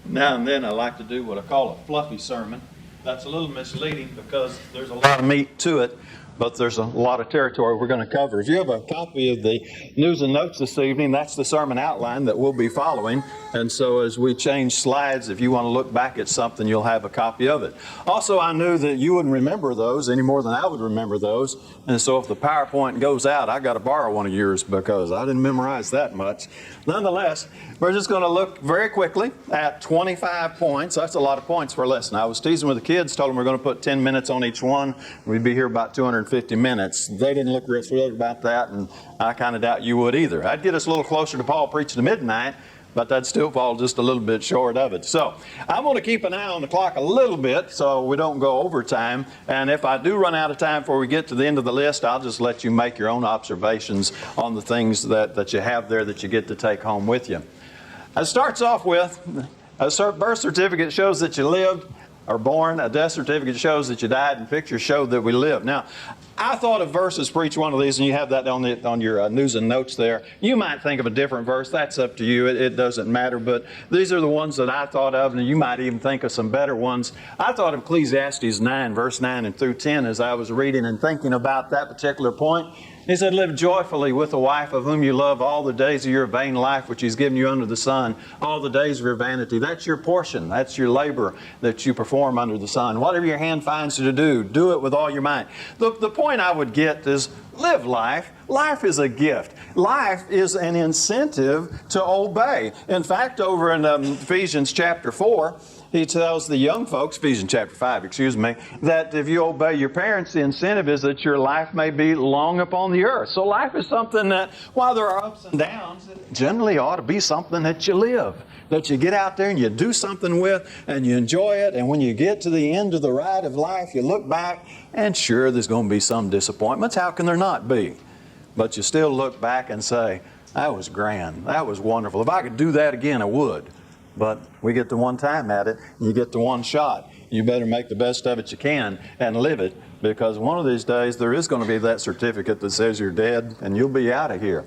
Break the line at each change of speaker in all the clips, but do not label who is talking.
Now and then I like to do what I call a fluffy sermon. That's a little misleading because there's a lot of meat to it, but there's a lot of territory we're going to cover. If you have a copy of the news and notes this evening, that's the sermon outline that we'll be following. And so as we change slides, if you want to look back at something, you'll have a copy of it. Also, I knew that you wouldn't remember those any more than I would remember those. And so if the PowerPoint goes out, I got to borrow one of yours because I didn't memorize that much. Nonetheless, we're just going to look very quickly at 25 points. That's a lot of points for a lesson. I was teasing with the kids, told them we're going to put 10 minutes on each one. We'd be here about 250 minutes. They didn't look real thrilled about that, and I kind of doubt you would either. I'd get us a little closer to Paul preaching to midnight, but that'd still fall just a little bit short of it. So I'm going to keep an eye on the clock a little bit so we don't go over time. And if I do run out of time before we get to the end of the list, I'll just let you make your own observations on the things that you have there that you get to take home with you. It starts off with a birth certificate shows that you lived or born. A death certificate shows that you died, and pictures show that we lived. Now, I thought of verses for each one of these, and you have that on your news and notes there. You might think of a different verse. That's up to you. It doesn't matter. But these are the ones that I thought of, and you might even think of some better ones. I thought of Ecclesiastes 9, verse 9 and through 10 as I was reading and thinking about that particular point. He said, live joyfully with a wife of whom you love all the days of your vain life, which He's given you under the sun, all the days of your vanity. That's your portion. That's your labor that you perform under the sun. Whatever your hand finds you to do it with all your might. The point I would get is live life. Life is a gift. Life is an incentive to obey. In fact, over in Ephesians chapter 4, he tells the young folks, Ephesians chapter 5, that if you obey your parents, the incentive is that your life may be long upon the earth. So life is something that, while there are ups and downs, it generally ought to be something that you live, that you get out there and you do something with and you enjoy it. And when you get to the end of the ride of life, you look back and sure, there's going to be some disappointments. How can there not be? But you still look back and say, that was grand. That was wonderful. If I could do that again, I would. But we get the one time at it. You get the one shot. You better make the best of it you can and live it, because one of these days there is going to be that certificate that says you're dead and you'll be out of here. It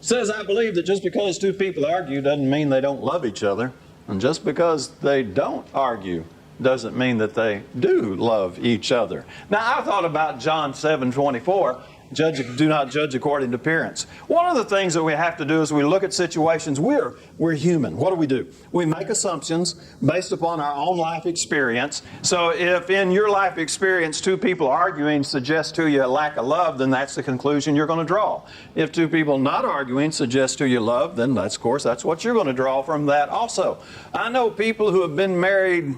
says, I believe that just because two people argue doesn't mean they don't love each other. And just because they don't argue doesn't mean that they do love each other. Now, I thought about John 7:24. Do not judge according to appearance. One of the things that we have to do is we look at situations. We're human. What do? We make assumptions based upon our own life experience. So if in your life experience two people arguing suggests to you a lack of love, then that's the conclusion you're going to draw. If two people not arguing suggest to you love, then that's what you're going to draw from that also. I know people who have been married,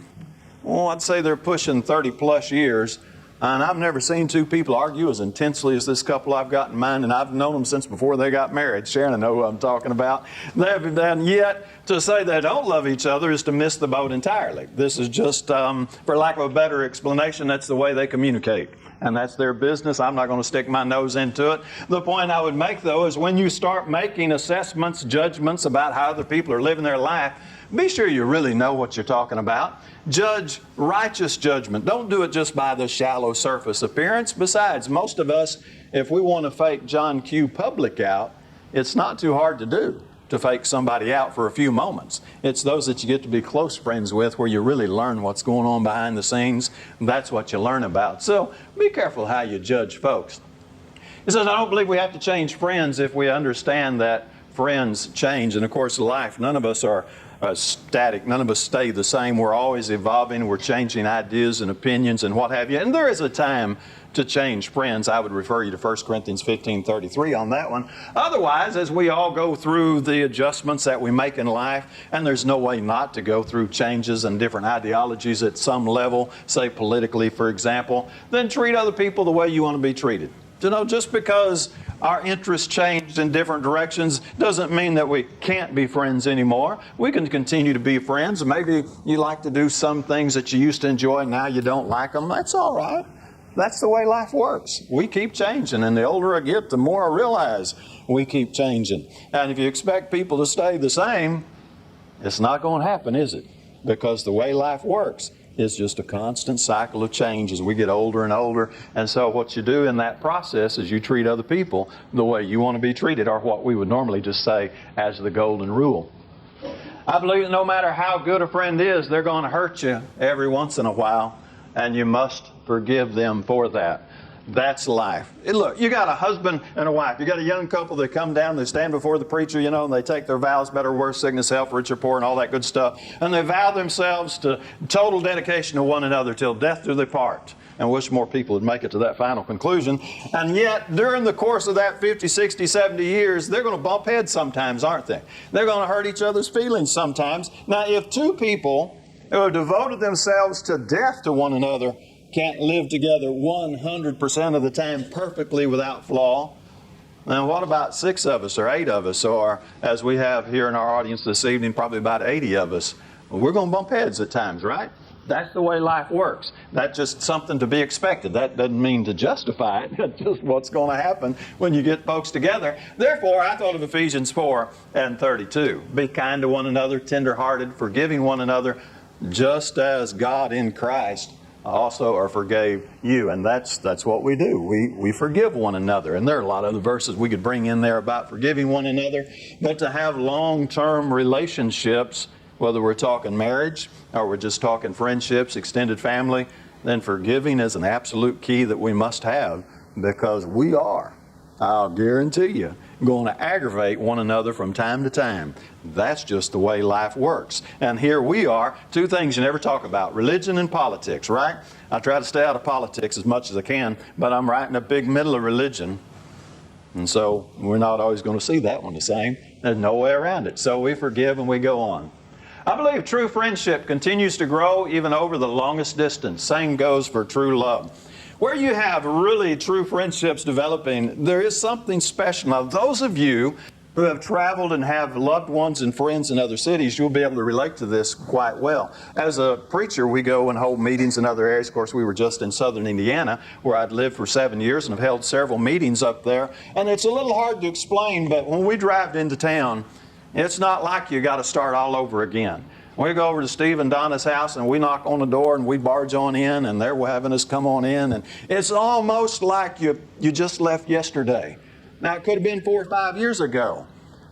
I'd say they're pushing 30 plus years. And I've never seen two people argue as intensely as this couple I've got in mind, and I've known them since before they got married. Sharon, I know who I'm talking about. And yet, to say they don't love each other is to miss the boat entirely. This is just, for lack of a better explanation, that's the way they communicate. And that's their business. I'm not going to stick my nose into it. The point I would make, though, is when you start making assessments, judgments about how other people are living their life, be sure you really know what you're talking about. Judge righteous judgment. Don't do it just by the shallow surface appearance. Besides, most of us, if we want to fake John Q. Public out, it's not too hard to do, to fake somebody out for a few moments. It's those that you get to be close friends with where you really learn what's going on behind the scenes. That's what you learn about. So be careful how you judge folks. He says, I don't believe we have to change friends if we understand that friends change. And of course, life, none of us are static. None of us stay the same. We're always evolving. We're changing ideas and opinions and what have you. And there is a time to change friends. I would refer you to 1 Corinthians 15:33 on that one. Otherwise, as we all go through the adjustments that we make in life, and there's no way not to go through changes and different ideologies at some level, say politically, for example, then treat other people the way you want to be treated. You know, just because our interests changed in different directions doesn't mean that we can't be friends anymore. We can continue to be friends. Maybe you like to do some things that you used to enjoy, now you don't like them. That's all right. That's the way life works. We keep changing, and the older I get, the more I realize we keep changing. And if you expect people to stay the same, it's not going to happen, is it? Because the way life works is just a constant cycle of change as we get older and older. And so what you do in that process is you treat other people the way you want to be treated, or what we would normally just say as the golden rule. I believe that no matter how good a friend is, they're going to hurt you every once in a while, and you must forgive them for that. That's life. Look, you got a husband and a wife. You got a young couple that come down, they stand before the preacher, and they take their vows, better, worse, sickness, health, rich or poor, and all that good stuff. And they vow themselves to total dedication to one another till death do they part. And wish more people would make it to that final conclusion. And yet, during the course of that 50, 60, 70 years, they're going to bump heads sometimes, aren't they? They're going to hurt each other's feelings sometimes. Now, if two people who have devoted themselves to death to one another can't live together 100% of the time perfectly without flaw, then what about 6 of us or 8 of us, or as we have here in our audience this evening, probably about 80 of us? We're going to bump heads at times, right? That's the way life works. That's just something to be expected. That doesn't mean to justify it. That's just what's going to happen when you get folks together. Therefore, I thought of Ephesians 4:32. Be kind to one another, tender-hearted, forgiving one another, just as God in Christ also or forgave you. And that's what we do. We forgive one another. And there are a lot of other verses we could bring in there about forgiving one another. But to have long-term relationships, whether we're talking marriage or we're just talking friendships, extended family, then forgiving is an absolute key that we must have, because we are, I'll guarantee you, going to aggravate one another from time to time. That's just the way life works. And here we are, 2 things you never talk about, religion and politics, right? I try to stay out of politics as much as I can, but I'm right in the big middle of religion. And so we're not always going to see that one the same. There's no way around it. So we forgive and we go on. I believe true friendship continues to grow even over the longest distance. Same goes for true love. Where you have really true friendships developing, there is something special. Now, those of you who have traveled and have loved ones and friends in other cities, you'll be able to relate to this quite well. As a preacher, we go and hold meetings in other areas. Of course, we were just in southern Indiana, where I'd lived for 7 years and have held several meetings up there. And it's a little hard to explain, but when we drive into town, it's not like you got to start all over again. We go over to Steve and Donna's house and we knock on the door and we barge on in, and they're having us come on in, and it's almost like you just left yesterday. Now, it could have been 4 or 5 years ago,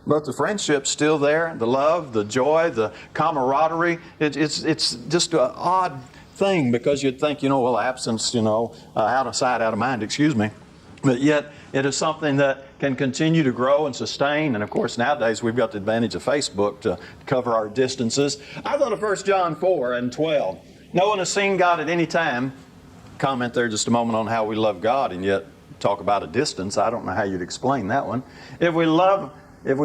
but the friendship's still there, the love, the joy, the camaraderie. It's just an odd thing, because you'd think, well, absence, out of sight, out of mind, excuse me. But yet, it is something that can continue to grow and sustain. And of course, nowadays, we've got the advantage of Facebook to cover our distances. I thought of 1 John 4:12. No one has seen God at any time. Comment there just a moment on how we love God, and yet talk about a distance. I don't know how you'd explain that one. If we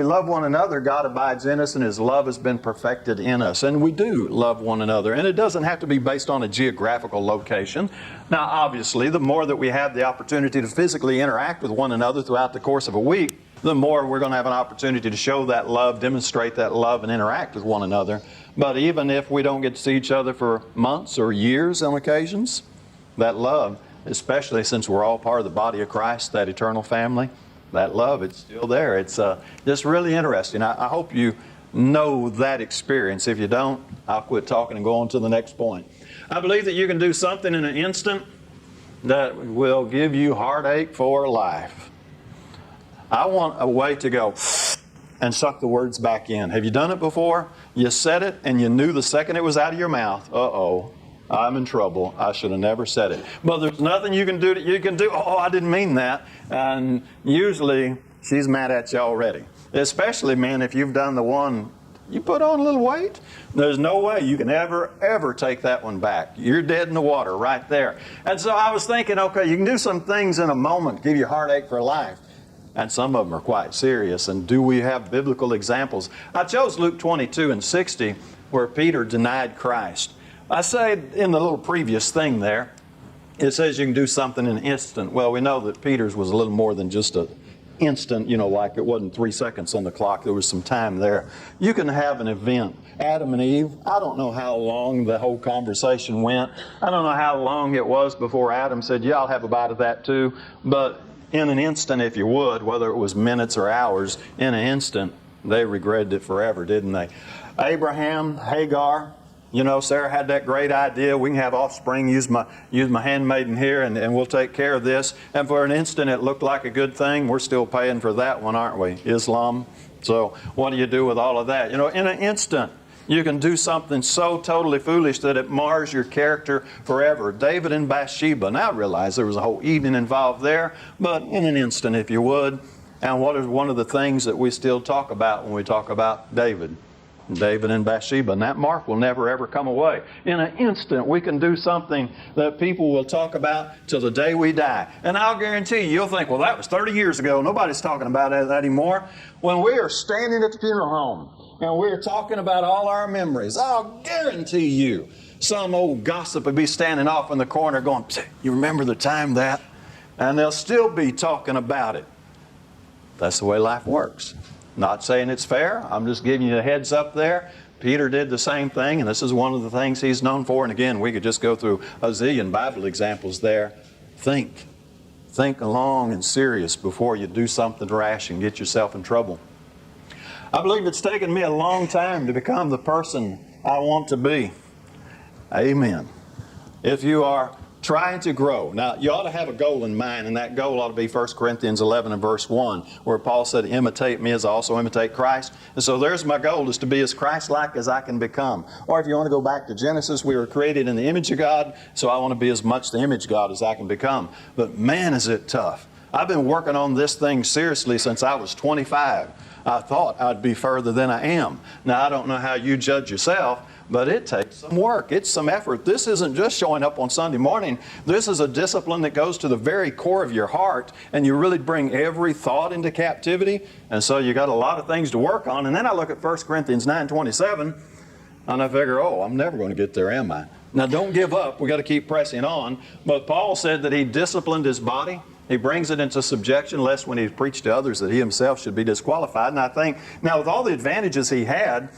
love one another, God abides in us, and His love has been perfected in us. And we do love one another. And it doesn't have to be based on a geographical location. Now, obviously, the more that we have the opportunity to physically interact with one another throughout the course of a week, the more we're going to have an opportunity to show that love, demonstrate that love, and interact with one another. But even if we don't get to see each other for months or years on occasions, that love, especially since we're all part of the body of Christ, that eternal family, that love, it's still there. It's just really interesting. I hope you know that experience. If you don't, I'll quit talking and go on to the next point. I believe that you can do something in an instant that will give you heartache for life. I want a way to go and suck the words back in. Have you done it before? You said it and you knew the second it was out of your mouth, uh-oh, I'm in trouble. I should have never said it. But there's nothing you can do that you can do. Oh, I didn't mean that. And usually she's mad at you already. Especially, man, if you've done the one, you put on a little weight. There's no way you can ever take that one back. You're dead in the water right there. And so I was thinking, okay, you can do some things in a moment, give you heartache for life. And some of them are quite serious. And do we have biblical examples? I chose Luke 22:60, where Peter denied Christ. I said in the little previous thing there, it says you can do something in an instant. Well, we know that Peter's was a little more than just an instant, like it wasn't 3 seconds on the clock. There was some time there. You can have an event. Adam and Eve, I don't know how long the whole conversation went. I don't know how long it was before Adam said, yeah, I'll have a bite of that too. But in an instant, if you would, whether it was minutes or hours, in an instant, they regretted it forever, didn't they? Abraham, Hagar, Sarah had that great idea. We can have offspring, use my handmaiden here, and we'll take care of this. And for an instant, it looked like a good thing. We're still paying for that one, aren't we? Islam. So what do you do with all of that? In an instant, You can do something so totally foolish that it mars your character forever. David and Bathsheba. Now I realize there was a whole evening involved there, but in an instant, if you would. And what is one of the things that we still talk about when we talk about David? David and Bathsheba, and that mark will never ever come away. In an instant, we can do something that people will talk about till the day we die. And I'll guarantee you, you'll think, well, that was 30 years ago. Nobody's talking about that anymore. When we are standing at the funeral home and we're talking about all our memories, I'll guarantee you, some old gossip will be standing off in the corner going, you remember the time that? And they'll still be talking about it. That's the way life works. Not saying it's fair. I'm just giving you a heads up there. Peter did the same thing, and this is one of the things he's known for. And again, we could just go through a zillion Bible examples there. Think long and serious before you do something rash and get yourself in trouble. I believe it's taken me a long time to become the person I want to be. Amen. If you are trying to grow. Now, you ought to have a goal in mind, and that goal ought to be 1 Corinthians 11 and verse 1, where Paul said, imitate me as I also imitate Christ. And so there's my goal, is to be as Christ-like as I can become. Or if you want to go back to Genesis, we were created in the image of God, so I want to be as much the image of God as I can become. But man, is it tough. I've been working on this thing seriously since I was 25. I thought I'd be further than I am. Now, I don't know how you judge yourself, but it takes some work. It's some effort. This isn't just showing up on Sunday morning. This is a discipline that goes to the very core of your heart, and you really bring every thought into captivity. And so you got a lot of things to work on. And then I look at 1 Corinthians 9:27, and I figure, I'm never going to get there, am I? Now, don't give up. We've got to keep pressing on. But Paul said that he disciplined his body. He brings it into subjection, lest when he preached to others that he himself should be disqualified. And I think, now with all the advantages he had,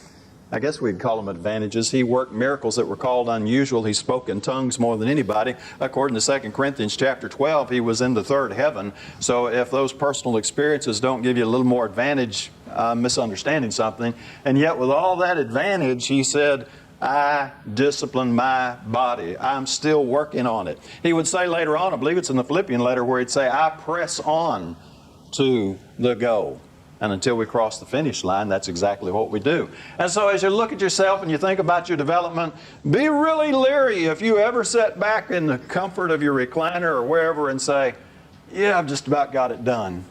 I guess we'd call them advantages. He worked miracles that were called unusual. He spoke in tongues more than anybody. According to 2 Corinthians chapter 12, he was in the third heaven. So if those personal experiences don't give you a little more advantage, I'm misunderstanding something. And yet with all that advantage, he said, I discipline my body. I'm still working on it. He would say later on, I believe it's in the Philippian letter, where he'd say, I press on to the goal. And until we cross the finish line, that's exactly what we do. And so as you look at yourself and you think about your development, be really leery if you ever sit back in the comfort of your recliner or wherever and say, yeah, I've just about got it done.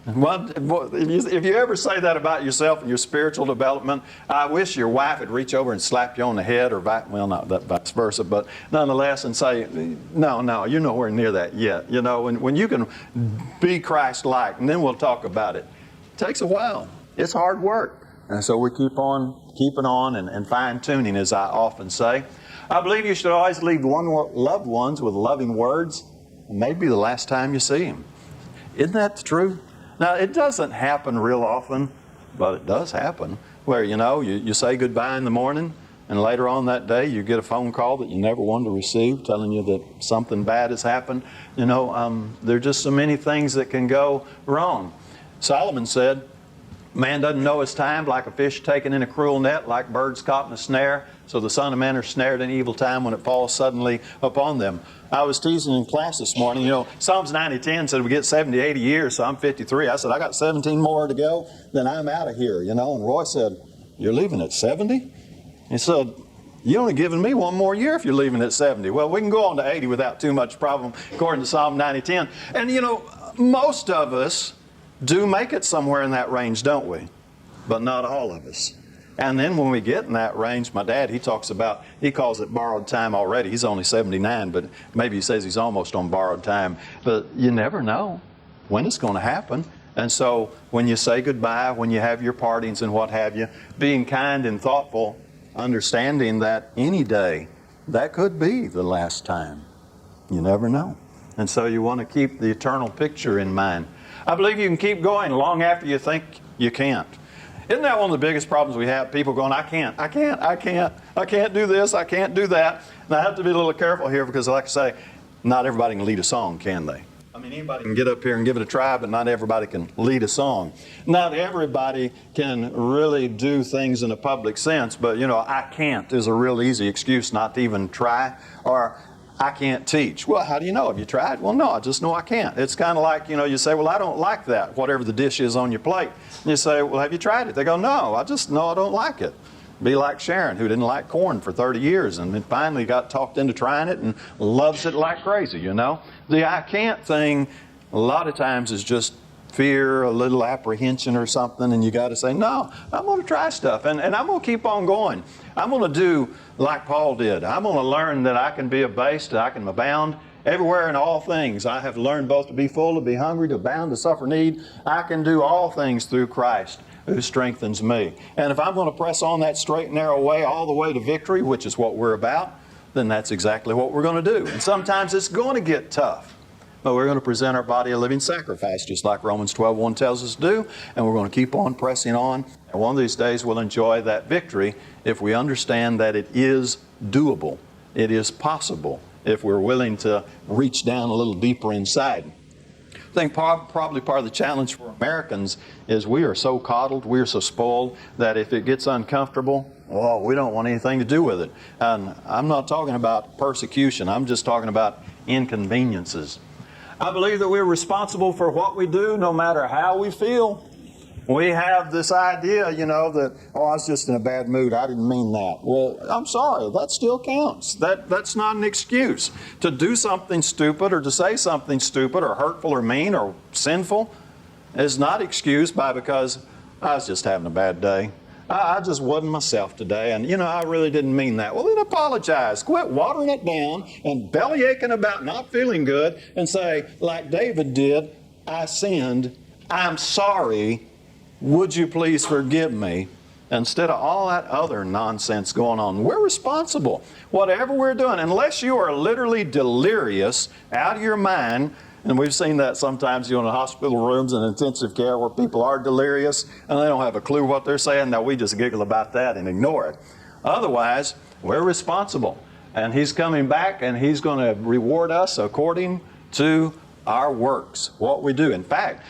Well, if you ever say that about yourself and your spiritual development, I wish your wife would reach over and slap you on the head, or not that vice versa, but nonetheless, and say, no, you're nowhere near that yet. You know, when you can be Christ-like, and then we'll talk about it. It takes a while. It's hard work. And so we keep on keeping on and fine-tuning, as I often say. I believe you should always leave loved ones with loving words, and maybe the last time you see them. Isn't that the truth? Now, it doesn't happen real often, but it does happen, where, you say goodbye in the morning, and later on that day you get a phone call that you never wanted to receive telling you that something bad has happened. There are just so many things that can go wrong. Solomon said, man doesn't know his time, like a fish taken in a cruel net, like birds caught in a snare. So the Son of Man are snared in evil time when it falls suddenly upon them. I was teasing in class this morning, Psalms 90:10 said we get 70, 80 years, so I'm 53. I said, I got 17 more to go, then I'm out of here, And Roy said, you're leaving at 70? He said, you're only giving me one more year if you're leaving at 70. Well, we can go on to 80 without too much problem, according to Psalm 90:10. And most of us do make it somewhere in that range, don't we? But not all of us. And then when we get in that range, my dad, he calls it borrowed time already. He's only 79, but maybe he says he's almost on borrowed time. But you never know when it's going to happen. And so when you say goodbye, when you have your partings and what have you, being kind and thoughtful, understanding that any day, that could be the last time. You never know. And so you want to keep the eternal picture in mind. I believe you can keep going long after you think you can't. Isn't that one of the biggest problems we have? People going, I can't do this, I can't do that. And I have to be a little careful here because, like I say, not everybody can lead a song, can they? I mean, anybody can get up here and give it a try, but not everybody can lead a song. Not everybody can really do things in a public sense, but, I can't is a real easy excuse not to even try. Or, I can't teach. Well, how do you know? Have you tried? Well, no, I just know I can't. It's kind of like, you say, well, I don't like that, whatever the dish is on your plate. And you say, well, have you tried it? They go, no, I just know I don't like it. Be like Sharon, who didn't like corn for 30 years and then finally got talked into trying it and loves it like crazy, you know. The I can't thing a lot of times is just fear, a little apprehension or something, and you got to say, no, I'm going to try stuff, and I'm going to keep on going. I'm going to do like Paul did. I'm going to learn that I can be abased, that I can abound everywhere in all things. I have learned both to be full, to be hungry, to abound, to suffer need. I can do all things through Christ who strengthens me. And if I'm going to press on that straight and narrow way all the way to victory, which is what we're about, then that's exactly what we're going to do. And sometimes it's going to get tough. But we're going to present our body a living sacrifice, just like Romans 12:1 tells us to do, and we're going to keep on pressing on. And one of these days we'll enjoy that victory if we understand that it is doable. It is possible if we're willing to reach down a little deeper inside. I think probably part of the challenge for Americans is we are so coddled, we are so spoiled, that if it gets uncomfortable, oh, we don't want anything to do with it. And I'm not talking about persecution, I'm just talking about inconveniences. I believe that we're responsible for what we do no matter how we feel. We have this idea, you know, that, oh, I was just in a bad mood. I didn't mean that. Well, I'm sorry. That still counts. That's not an excuse. To do something stupid or to say something stupid or hurtful or mean or sinful is not excused by because I was just having a bad day. I just wasn't myself today, and, you know, I really didn't mean that. Well, then apologize. Quit watering it down and belly aching about not feeling good and say, like David did, I sinned. I'm sorry. Would you please forgive me? Instead of all that other nonsense going on. We're responsible. Whatever we're doing, unless you are literally delirious, out of your mind, and we've seen that sometimes, you know, in hospital rooms and intensive care where people are delirious and they don't have a clue what they're saying. Now, we just giggle about that and ignore it. Otherwise, we're responsible. And He's coming back and He's going to reward us according to our works, what we do. In fact,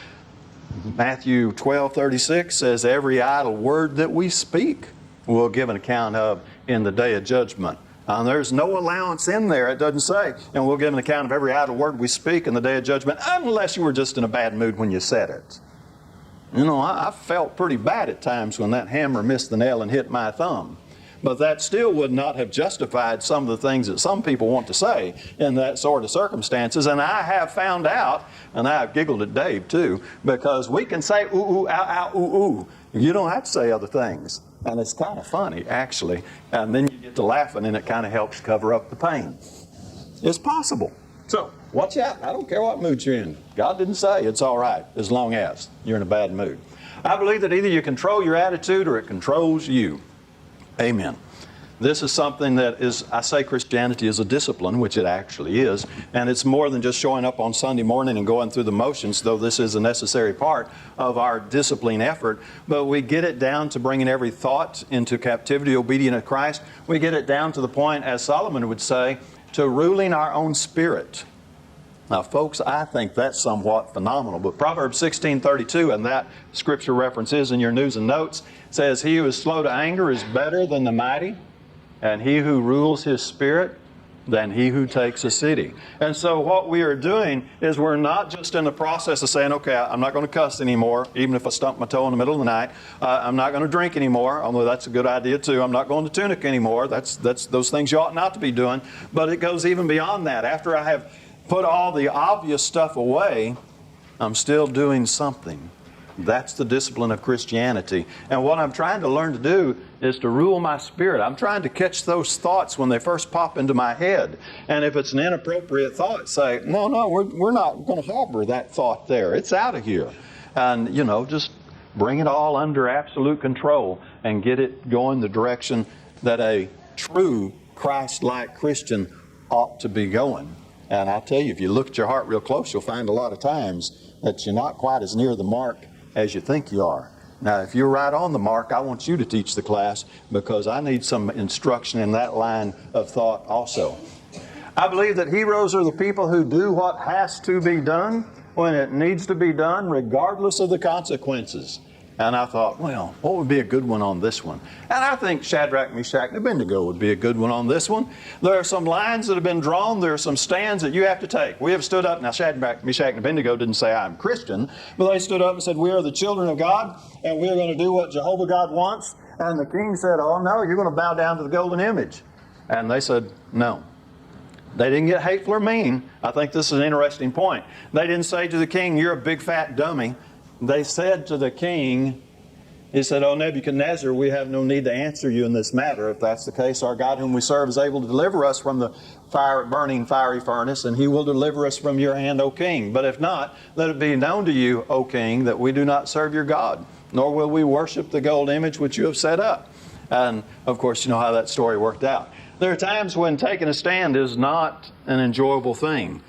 Matthew 12:36 says, every idle word that we speak we'll give an account of in the day of judgment. There's no allowance in there. It doesn't say, and we'll give an account of every idle word we speak in the day of judgment, unless you were just in a bad mood when you said it. You know, I felt pretty bad at times when that hammer missed the nail and hit my thumb. But that still would not have justified some of the things that some people want to say in that sort of circumstances. And I have found out, and I've giggled at Dave too, because we can say ooh, ooh, ow, ow, ooh, ooh. You don't have to say other things. And it's kind of funny, actually. And then you get to laughing, and it kind of helps cover up the pain. It's possible. So, watch out. I don't care what mood you're in. God didn't say it's all right as long as you're in a bad mood. I believe that either you control your attitude or it controls you. Amen. This is something that is, I say Christianity is a discipline, which it actually is, and it's more than just showing up on Sunday morning and going through the motions, though this is a necessary part of our discipline effort, but we get it down to bringing every thought into captivity, obedient to Christ. We get it down to the point, as Solomon would say, to ruling our own spirit. Now, folks, I think that's somewhat phenomenal, but Proverbs 16:32, and that scripture reference is in your news and notes, says, he who is slow to anger is better than the mighty, and he who rules his spirit than he who takes a city. And so what we are doing is we're not just in the process of saying, okay, I'm not going to cuss anymore, even if I stump my toe in the middle of the night. I'm not going to drink anymore, although that's a good idea too. I'm not going to tunic anymore. That's those things you ought not to be doing. But it goes even beyond that. After I have put all the obvious stuff away, I'm still doing something. That's the discipline of Christianity. And what I'm trying to learn to do is to rule my spirit. I'm trying to catch those thoughts when they first pop into my head. And if it's an inappropriate thought, say, no, we're not going to harbor that thought there. It's out of here. And, you know, just bring it all under absolute control and get it going the direction that a true Christ-like Christian ought to be going. And I tell you, if you look at your heart real close, you'll find a lot of times that you're not quite as near the mark as you think you are. Now, if you're right on the mark, I want you to teach the class because I need some instruction in that line of thought also. I believe that heroes are the people who do what has to be done when it needs to be done, regardless of the consequences. And I thought, well, what would be a good one on this one? And I think Shadrach, Meshach, and Abednego would be a good one on this one. There are some lines that have been drawn. There are some stands that you have to take. We have stood up. Now, Shadrach, Meshach, and Abednego didn't say, I'm Christian, but they stood up and said, we are the children of God, and we are going to do what Jehovah God wants. And the king said, oh no, you're going to bow down to the golden image. And they said, no. They didn't get hateful or mean. I think this is an interesting point. They didn't say to the king, you're a big fat dummy. They said to the king, he said, oh Nebuchadnezzar, we have no need to answer you in this matter. If that's the case, our God whom we serve is able to deliver us from the burning fiery furnace, and he will deliver us from your hand, O king. But if not, let it be known to you, O king, that we do not serve your God, nor will we worship the gold image which you have set up. And of course, you know how that story worked out. There are times when taking a stand is not an enjoyable thing.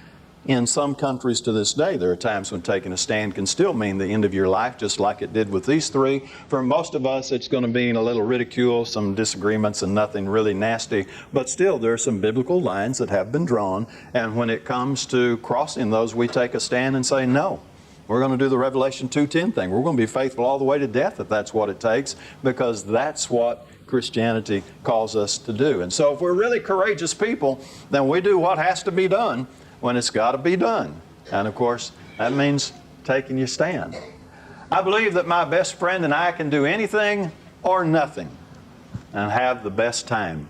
In some countries to this day, there are times when taking a stand can still mean the end of your life, just like it did with these three. For most of us, it's going to mean a little ridicule, some disagreements, and nothing really nasty. But still, there are some biblical lines that have been drawn. And when it comes to crossing those, we take a stand and say, no. We're going to do the Revelation 2:10 thing. We're going to be faithful all the way to death if that's what it takes, because that's what Christianity calls us to do. And so if we're really courageous people, then we do what has to be done when it's got to be done. And of course, that means taking your stand. I believe that my best friend and I can do anything or nothing and have the best time.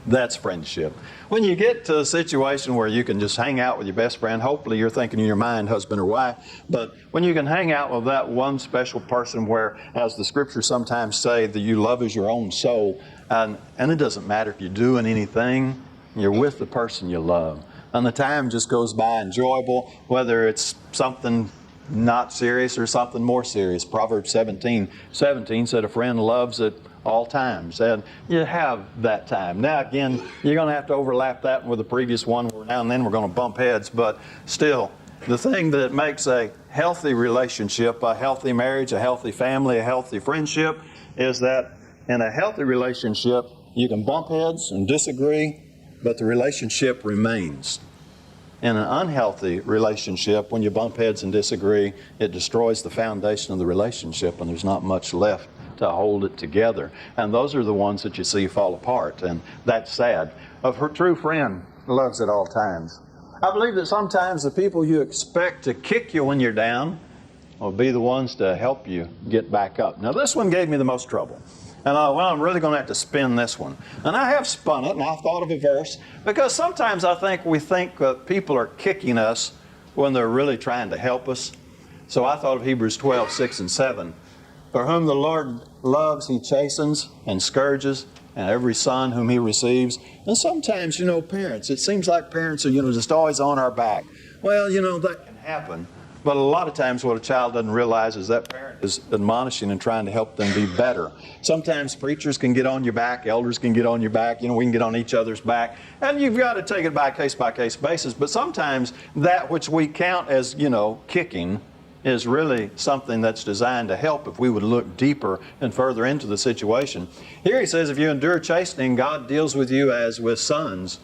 That's friendship. When you get to a situation where you can just hang out with your best friend, hopefully you're thinking in your mind, husband or wife, but when you can hang out with that one special person where, as the scriptures sometimes say, that you love as your own soul, and it doesn't matter if you're doing anything, you're with the person you love. And the time just goes by enjoyable, whether it's something not serious or something more serious. Proverbs 17:17 said, a friend loves at all times. And you have that time. Now again, you're going to have to overlap that with the previous one, where now and then we're going to bump heads, but still, the thing that makes a healthy relationship, a healthy marriage, a healthy family, a healthy friendship, is that in a healthy relationship, you can bump heads and disagree, but the relationship remains. In an unhealthy relationship, when you bump heads and disagree, it destroys the foundation of the relationship, and there's not much left to hold it together. And those are the ones that you see fall apart, and that's sad. A true friend loves at all times. I believe that sometimes the people you expect to kick you when you're down will be the ones to help you get back up. Now this one gave me the most trouble. And I'm really going to have to spin this one. And I have spun it, and I've thought of a verse, because sometimes I think we think that people are kicking us when they're really trying to help us. So I thought of Hebrews 12:6-7. For whom the Lord loves, he chastens and scourges, and every son whom he receives. And sometimes, parents, it seems like parents are, just always on our back. Well, that can happen. But a lot of times what a child doesn't realize is that parent is admonishing and trying to help them be better. Sometimes preachers can get on your back, elders can get on your back, we can get on each other's back. And you've got to take it by case basis. But sometimes that which we count as, kicking is really something that's designed to help if we would look deeper and further into the situation. Here he says, if you endure chastening, God deals with you as with sons.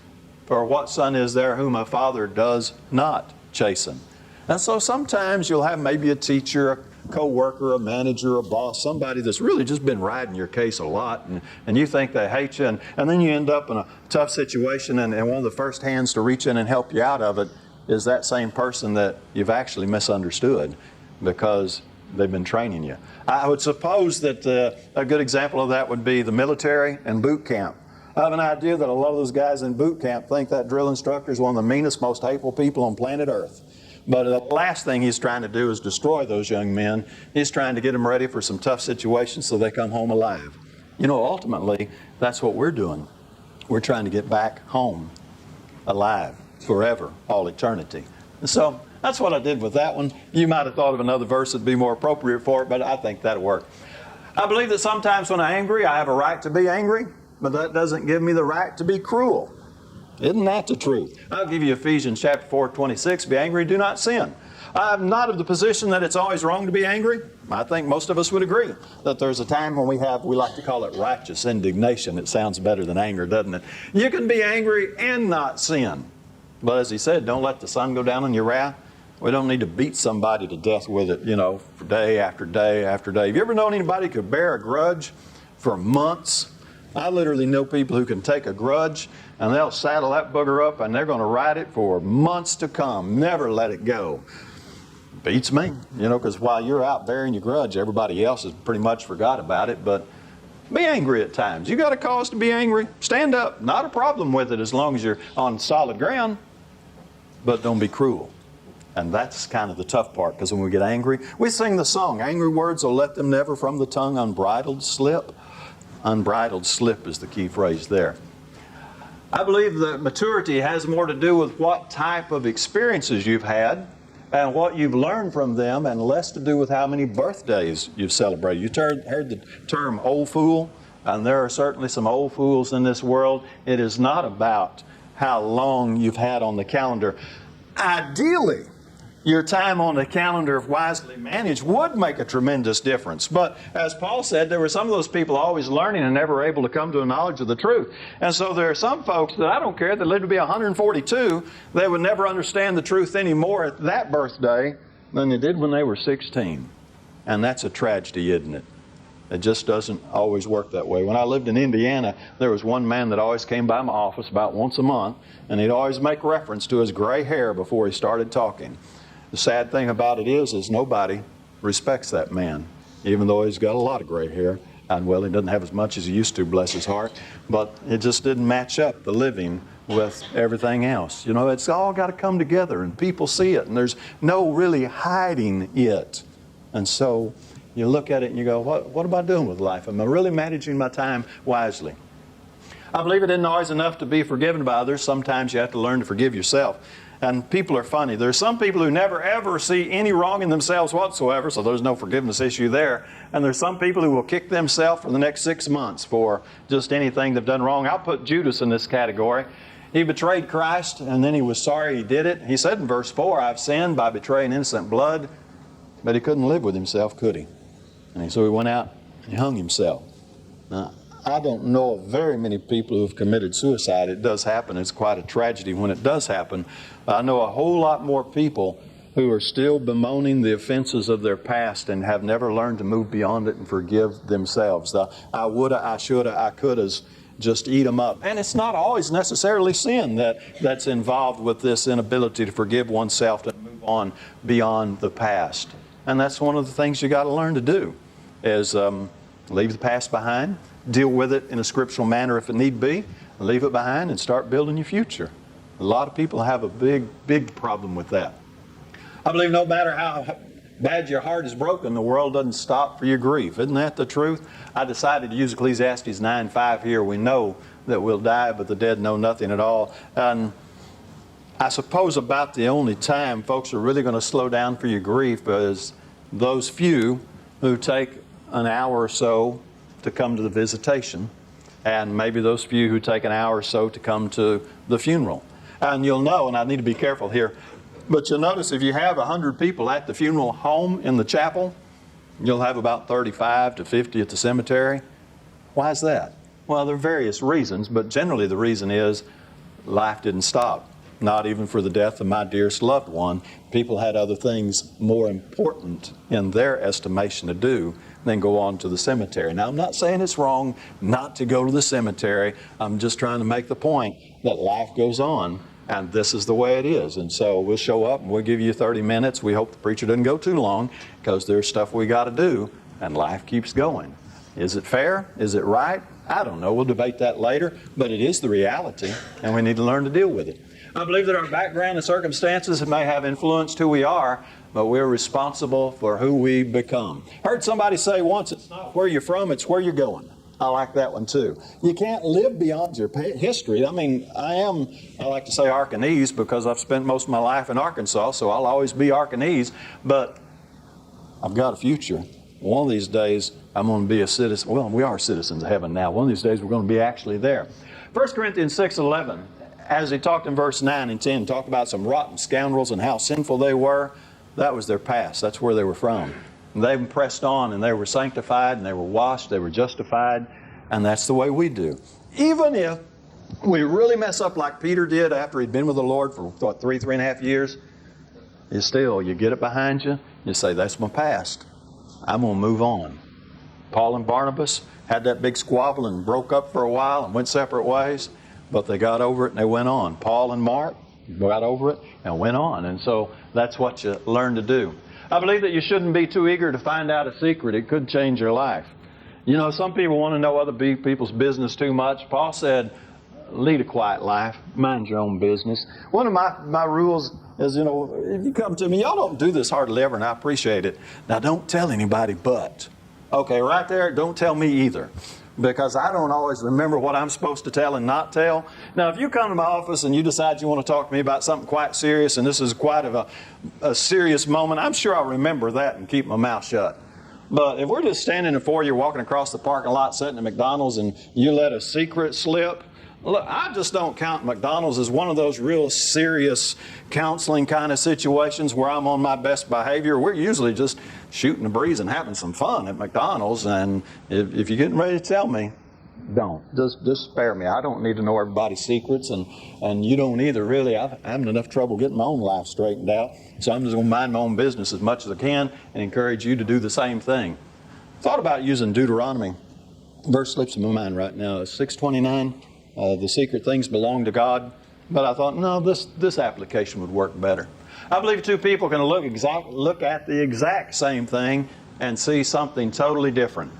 For what son is there whom a father does not chasten? And so sometimes you'll have maybe a teacher, a co-worker, a manager, a boss, somebody that's really just been riding your case a lot, and you think they hate you, and then you end up in a tough situation, and one of the first hands to reach in and help you out of it is that same person that you've actually misunderstood because they've been training you. I would suppose that a good example of that would be the military and boot camp. I have an idea that a lot of those guys in boot camp think that drill instructor is one of the meanest, most hateful people on planet Earth. But the last thing he's trying to do is destroy those young men. He's trying to get them ready for some tough situations so they come home alive. Ultimately, that's what we're doing. We're trying to get back home alive forever, all eternity. And so that's what I did with that one. You might have thought of another verse that'd be more appropriate for it, but I think that'll work. I believe that sometimes when I'm angry, I have a right to be angry, but that doesn't give me the right to be cruel. Isn't that the truth? I'll give you Ephesians chapter 4:26. Be angry, do not sin. I'm not of the position that it's always wrong to be angry. I think most of us would agree that there's a time when we like to call it righteous indignation. It sounds better than anger, doesn't it? You can be angry and not sin. But as he said, don't let the sun go down on your wrath. We don't need to beat somebody to death with it, for day after day after day. Have you ever known anybody who could bear a grudge for months? I literally know people who can take a grudge and they'll saddle that booger up and they're going to ride it for months to come, never let it go. Beats me, because while you're out bearing your grudge, everybody else has pretty much forgot about it, but Be angry at times. You got a cause to be angry? Stand up. Not a problem with it as long as you're on solid ground. But don't be cruel. And that's kind of the tough part, because when we get angry, we sing the song, angry words will let them never from the tongue unbridled slip. Unbridled slip is the key phrase there. I believe that maturity has more to do with what type of experiences you've had and what you've learned from them, and less to do with how many birthdays you've celebrated. You heard the term old fool, and there are certainly some old fools in this world. It is not about how long you've had on the calendar. Ideally, your time on the calendar, if wisely managed, would make a tremendous difference. But as Paul said, there were some of those people always learning and never able to come to a knowledge of the truth. And so there are some folks that I don't care, that live to be 142, they would never understand the truth any more at that birthday than they did when they were 16. And that's a tragedy, isn't it? It just doesn't always work that way. When I lived in Indiana, there was one man that always came by my office about once a month, and he'd always make reference to his gray hair before he started talking. The sad thing about it is nobody respects that man, even though he's got a lot of gray hair. And well, he doesn't have as much as he used to, bless his heart. But it just didn't match up, the living, with everything else. You know, it's all got to come together, and people see it, and there's no really hiding it. And so you look at it and you go, what am I doing with life? Am I really managing my time wisely? I believe it isn't always enough to be forgiven by others. Sometimes you have to learn to forgive yourself. And people are funny. There's some people who never ever see any wrong in themselves whatsoever, so there's no forgiveness issue there. And there's some people who will kick themselves for the next 6 months for just anything they've done wrong. I'll put Judas in this category. He betrayed Christ, and then he was sorry he did it. He said in verse 4, I've sinned by betraying innocent blood. But he couldn't live with himself, could he? And so he went out and he hung himself. Now, I don't know of very many people who have committed suicide. It does happen. It's quite a tragedy when it does happen. I know a whole lot more people who are still bemoaning the offenses of their past and have never learned to move beyond it and forgive themselves. The I woulda, I shoulda, I couldas just eat them up. And it's not always necessarily sin that's involved with this inability to forgive oneself and move on beyond the past. And that's one of the things you got to learn to do, is leave the past behind, deal with it in a scriptural manner if it need be, leave it behind and start building your future. A lot of people have a big problem with that. I believe no matter how bad your heart is broken, the world doesn't stop for your grief. Isn't that the truth? I decided to use Ecclesiastes 9:5 here. We know that we'll die, but the dead know nothing at all. And I suppose about the only time folks are really going to slow down for your grief is those few who take an hour or so to come to the visitation, and maybe those few who take an hour or so to come to the funeral. And you'll know, and I need to be careful here, but you'll notice if you have 100 people at the funeral home in the chapel, you'll have about 35 to 50 at the cemetery. Why is that? Well, there are various reasons, but generally the reason is life didn't stop. Not even for the death of my dearest loved one. People had other things more important in their estimation to do than go on to the cemetery. Now, I'm not saying it's wrong not to go to the cemetery. I'm just trying to make the point that life goes on, and this is the way it is. And so we'll show up and we'll give you 30 minutes. We hope the preacher doesn't go too long, because there's stuff we got to do, and life keeps going. Is it fair? Is it right? I don't know. We'll debate that later, but it is the reality, and we need to learn to deal with it. I believe that our background and circumstances may have influenced who we are, but we're responsible for who we become. Heard somebody say once, it's not where you're from, it's where you're going. I like that one too. You can't live beyond your history. I mean, I like to say Arkanese because I've spent most of my life in Arkansas, so I'll always be Arkanese, but I've got a future. One of these days, I'm going to be a citizen. Well, we are citizens of heaven now. One of these days, we're going to be actually there. 1 Corinthians 6:11. As he talked in verse 9 and 10, talked about some rotten scoundrels and how sinful they were. That was their past. That's where they were from. And they pressed on, and they were sanctified, and they were washed, they were justified, and that's the way we do. Even if we really mess up like Peter did after he'd been with the Lord for, 3.5 years, you get it behind you, you say, that's my past. I'm going to move on. Paul and Barnabas had that big squabble and broke up for a while and went separate ways. But they got over it and they went on. Paul and Mark got over it and went on. And so that's what you learn to do. I believe that you shouldn't be too eager to find out a secret. It could change your life. You know, some people want to know other people's business too much. Paul said, lead a quiet life, mind your own business. One of my rules is, you know, if you come to me, y'all don't do this hardly ever, and I appreciate it. Now, don't tell anybody but. Okay, right there, don't tell me either, because I don't always remember what I'm supposed to tell and not tell. Now, if you come to my office and you decide you want to talk to me about something quite serious, and this is quite of a serious moment, I'm sure I'll remember that and keep my mouth shut. But if we're just standing in the foyer, walking across the parking lot, sitting at McDonald's, and you let a secret slip, look, I just don't count McDonald's as one of those real serious counseling kind of situations where I'm on my best behavior. We're usually just shooting the breeze and having some fun at McDonald's. And if you're getting ready to tell me, don't. Just spare me. I don't need to know everybody's secrets, and you don't either, really. I'm having enough trouble getting my own life straightened out. So I'm just going to mind my own business as much as I can and encourage you to do the same thing. Thought about using Deuteronomy. Verse slips in my mind right now. 6:29. The secret things belong to God. But I thought, no, this application would work better. I believe two people can look at the exact same thing and see something totally different.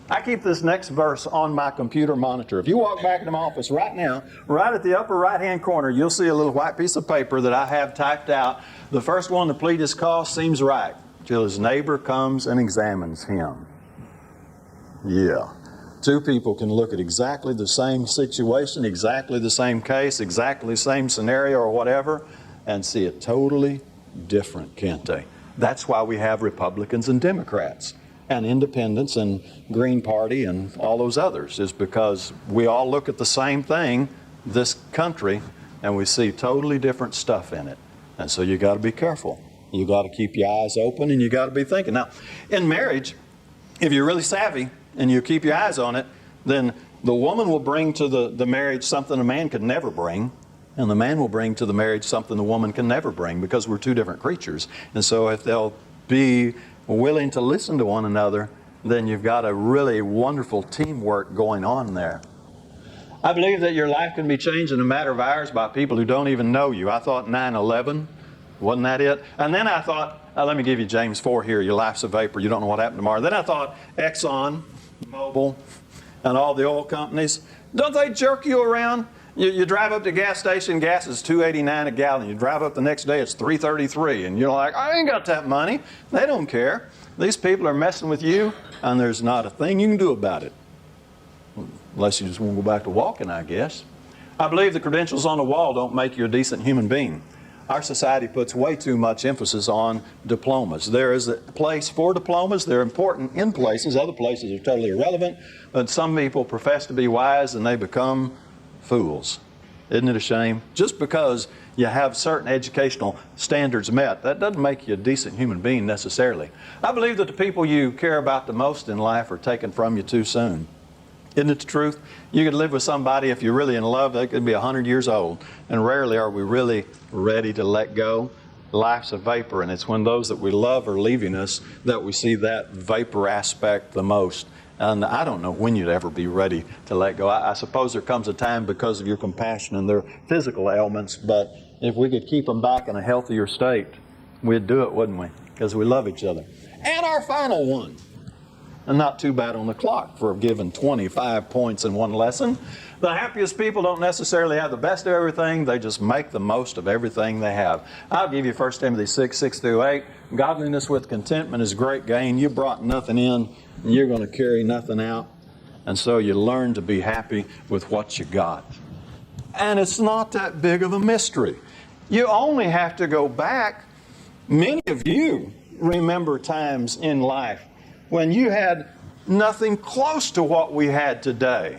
I keep this next verse on my computer monitor. If you walk back into my office right now, right at the upper right-hand corner, you'll see a little white piece of paper that I have typed out. The first one to plead his cause seems right, till his neighbor comes and examines him. Yeah. Two people can look at exactly the same situation, exactly the same case, exactly the same scenario or whatever, and see it totally different, can't they? That's why we have Republicans and Democrats and independents and Green Party and all those others, is because we all look at the same thing, this country, and we see totally different stuff in it. And so you got to be careful. You got to keep your eyes open, and you got to be thinking. Now, in marriage, if you're really savvy and you keep your eyes on it, then the woman will bring to the marriage something a man could never bring, and the man will bring to the marriage something the woman can never bring, because we're two different creatures. And so if they'll be willing to listen to one another, then you've got a really wonderful teamwork going on there. I believe that your life can be changed in a matter of hours by people who don't even know you. I thought 9/11, wasn't that it? And then I thought, let me give you James 4 here, your life's a vapor, you don't know what happened tomorrow. Then I thought Exxon, Mobil, and all the oil companies, don't they jerk you around? You drive up to the gas station, gas is $2.89 a gallon. You drive up the next day, it's $3.33. And you're like, I ain't got that money. They don't care. These people are messing with you, and there's not a thing you can do about it. Unless you just want to go back to walking, I guess. I believe the credentials on the wall don't make you a decent human being. Our society puts way too much emphasis on diplomas. There is a place for diplomas. They're important in places. Other places are totally irrelevant. But some people profess to be wise, and they become fools. Isn't it a shame? Just because you have certain educational standards met, that doesn't make you a decent human being necessarily. I believe that the people you care about the most in life are taken from you too soon. Isn't it the truth? You could live with somebody, if you're really in love, they could be 100 years old. And rarely are we really ready to let go. Life's a vapor, and it's when those that we love are leaving us that we see that vapor aspect the most. And I don't know when you'd ever be ready to let go. I suppose there comes a time because of your compassion and their physical ailments, but if we could keep them back in a healthier state, we'd do it, wouldn't we? Because we love each other. And our final one, and not too bad on the clock for giving 25 points in one lesson. The happiest people don't necessarily have the best of everything. They just make the most of everything they have. I'll give you 1 Timothy 6:6-8. Godliness with contentment is great gain. You brought nothing in, and you're going to carry nothing out. And so you learn to be happy with what you got. And it's not that big of a mystery. You only have to go back. Many of you remember times in life when you had nothing close to what we had today.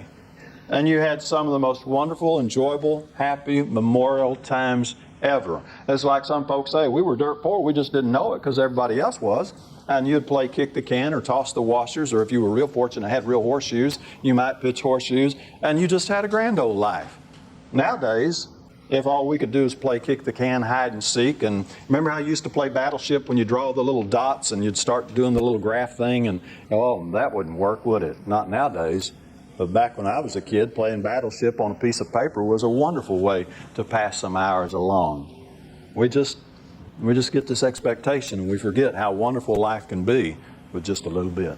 And you had some of the most wonderful, enjoyable, happy, memorial times ever. It's like some folks say, we were dirt poor, we just didn't know it because everybody else was. And you'd play kick the can or toss the washers, or if you were real fortunate and had real horseshoes, you might pitch horseshoes, and you just had a grand old life. Nowadays, if all we could do is play kick the can, hide and seek, and remember how you used to play Battleship when you draw the little dots and you'd start doing the little graph thing, and oh, that wouldn't work, would it? Not nowadays. But back when I was a kid, playing Battleship on a piece of paper was a wonderful way to pass some hours along. We just get this expectation, and we forget how wonderful life can be with just a little bit.